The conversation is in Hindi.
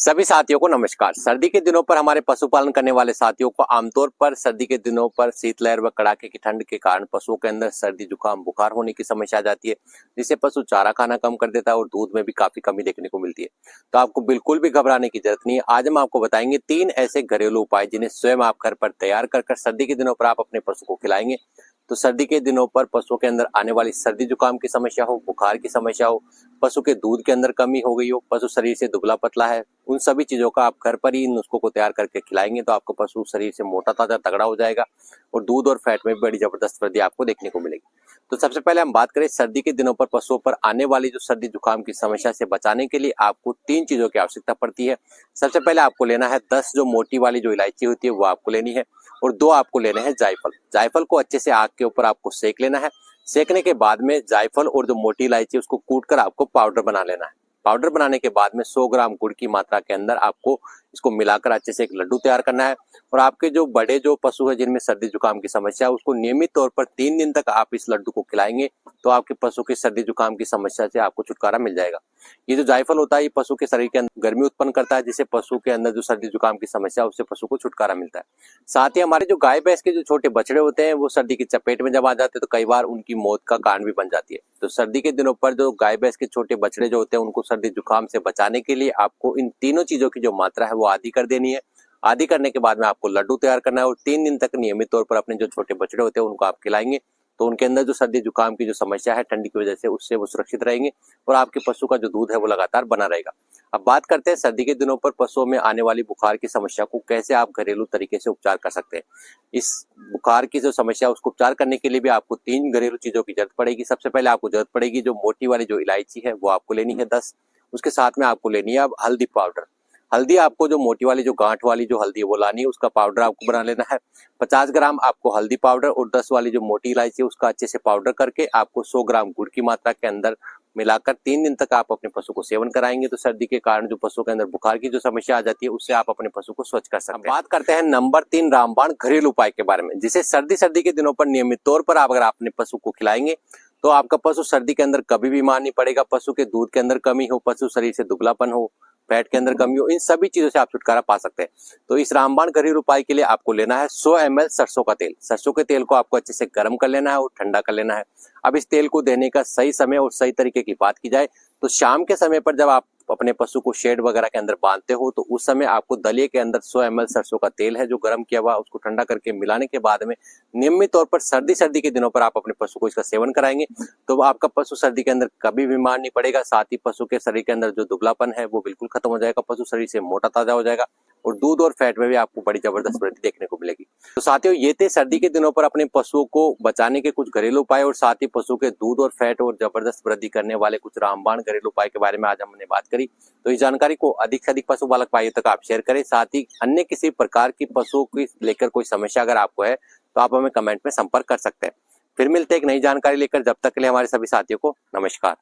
सभी साथियों को नमस्कार। सर्दी के दिनों पर हमारे पशुपालन करने वाले साथियों को आमतौर पर सर्दी के दिनों पर शीतलहर व कड़ाके की ठंड के कारण पशुओं के अंदर सर्दी जुकाम बुखार होने की समस्या आ जाती है, जिससे पशु चारा खाना कम कर देता है और दूध में भी काफी कमी देखने को मिलती है। तो आपको बिल्कुल भी घबराने की जरूरत नहीं है। आज हम आपको बताएंगे 3 ऐसे घरेलू उपाय जिन्हें स्वयं आप घर पर तैयार कर सर्दी के दिनों पर आप अपने पशु को खिलाएंगे। तो सर्दी के दिनों पर पशुओं के अंदर आने वाली सर्दी जुकाम की समस्या हो, बुखार की समस्या हो, पशु के दूध के अंदर कमी हो गई हो, पशु शरीर से दुबला पतला है, उन सभी चीजों का आप घर पर ही इन नुस्खों को तैयार करके खिलाएंगे तो आपका पशु शरीर से मोटा ताजा तगड़ा हो जाएगा और दूध और फैट में भी बड़ी जबरदस्त वृद्धि आपको देखने को मिलेगी। तो सबसे पहले हम बात करें सर्दी के दिनों पर पशुओं पर आने वाली जो सर्दी जुकाम की समस्या से बचाने के लिए आपको 3 चीजों की आवश्यकता पड़ती है। सबसे पहले आपको लेना है 10 जो मोटी वाली जो इलायची होती है वो आपको लेनी है और 2 आपको लेने हैं जायफल। जायफल को अच्छे से आग के ऊपर आपको सेक लेना है। सेकने के बाद में जायफल और जो मोटी इलायची उसको कूट कर आपको पाउडर बना लेना है। पाउडर बनाने के बाद में 100 ग्राम गुड़ की मात्रा के अंदर आपको इसको मिलाकर अच्छे से एक लड्डू तैयार करना है और आपके जो बड़े जो पशु है जिनमें सर्दी जुकाम की समस्या है उसको नियमित तौर पर 3 दिन तक आप इस लड्डू को खिलाएंगे तो आपके पशु की सर्दी जुकाम की समस्या से आपको छुटकारा मिल जाएगा। ये जो जायफल होता है ये पशु के शरीर के अंदर गर्मी उत्पन्न करता है, जिससे पशु के अंदर जो सर्दी जुकाम की समस्या है उससे पशु को छुटकारा मिलता है। साथ ही हमारे जो गाय भैंस के जो छोटे बछड़े होते हैं वो सर्दी की चपेट में जब आ जाते हैं तो कई बार उनकी मौत का कारण भी बन जाती है। तो सर्दी के दिनों पर जो गाय भैंस के छोटे बछड़े जो होते हैं उनको सर्दी जुकाम से बचाने के लिए आपको इन तीनों चीजों की जो मात्रा है वो आधी कर देनी है। आधी करने के बाद में आपको लड्डू तैयार करना है और 3 दिन तक नियमित तौर पर अपने जो छोटे बछड़े होते हैं उनको आप खिलाएंगे तो उनके अंदर जो सर्दी जुकाम की जो समस्या है ठंडी की वजह से उससे वो सुरक्षित रहेंगे और आपके पशु का जो दूध है वो लगातार बना रहेगा। अब बात करते हैं सर्दी के दिनों पर पशुओं में आने वाली बुखार की समस्या को कैसे आप घरेलू तरीके से उपचार कर सकते हैं। इस बुखार की जो समस्या है उसको उपचार करने के लिए भी आपको 3 घरेलू चीजों की जरूरत पड़ेगी। सबसे पहले आपको जरूरत पड़ेगी जो मोटी वाली जो इलायची है वो आपको लेनी है 10। उसके साथ में आपको लेनी है अब हल्दी पाउडर। हल्दी आपको जो मोटी वाली जो गांठ वाली जो हल्दी है वो लानी है, उसका पाउडर आपको बना लेना है। 50 ग्राम आपको हल्दी पाउडर और 10 वाली जो मोटी इलायची है उसका अच्छे से पाउडर करके आपको 100 ग्राम गुड़ की मात्रा के अंदर मिलाकर 3 दिन तक आप अपने पशु को सेवन कराएंगे तो सर्दी के कारण जो पशु के अंदर बुखार की जो समस्या आ जाती है उससे आप अपने पशु को स्वच्छ कर सकते हैं। बात करते हैं नंबर 3 रामबाण घरेलू उपाय के बारे में, जिसे सर्दी के दिनों पर नियमित तौर पर आप अगर अपने पशु को खिलाएंगे तो आपका पशु सर्दी के अंदर कभी बीमार नहीं पड़ेगा। पशु के दूध के अंदर कमी हो, पशु शरीर से दुबलापन हो, फैट के अंदर कमी हो, इन सभी चीजों से आप छुटकारा पा सकते हैं। तो इस रामबाण घरेलू उपाय के लिए आपको लेना है 100 ml सरसों का तेल। सरसों के तेल को आपको अच्छे से गर्म कर लेना है और ठंडा कर लेना है। अब इस तेल को देने का सही समय और सही तरीके की बात की जाए तो शाम के समय पर जब आप अपने पशु को शेड वगैरह के अंदर बांधते हो तो उस समय आपको दलिए के अंदर 100 ml सरसों का तेल है जो गर्म किया हुआ उसको ठंडा करके मिलाने के बाद में नियमित तौर पर सर्दी के दिनों पर आप अपने पशु को इसका सेवन कराएंगे तो आपका पशु सर्दी के अंदर कभी बीमार नहीं पड़ेगा। साथ ही पशु के शरीर के अंदर जो दुबलापन है वो बिल्कुल खत्म हो जाएगा, पशु शरीर से मोटा ताजा हो जाएगा और दूध और फैट में भी आपको बड़ी जबरदस्त वृद्धि देखने को मिलेगी। तो साथियों ये थे सर्दी के दिनों पर अपने पशुओं को बचाने के कुछ घरेलू उपाय और साथ ही पशु के दूध और फैट और जबरदस्त वृद्धि करने वाले कुछ रामबाण घरेलू उपाय के बारे में आज हमने बात करी। तो इस जानकारी को अधिक से अधिक पशुपालक भाइयों तक आप शेयर करें। साथ ही अन्य किसी प्रकार की पशुओं की लेकर कोई समस्या अगर आपको है तो आप हमें कमेंट में संपर्क कर सकते हैं। फिर मिलते हैं एक नई जानकारी लेकर, जब तक के लिए हमारे सभी साथियों को नमस्कार।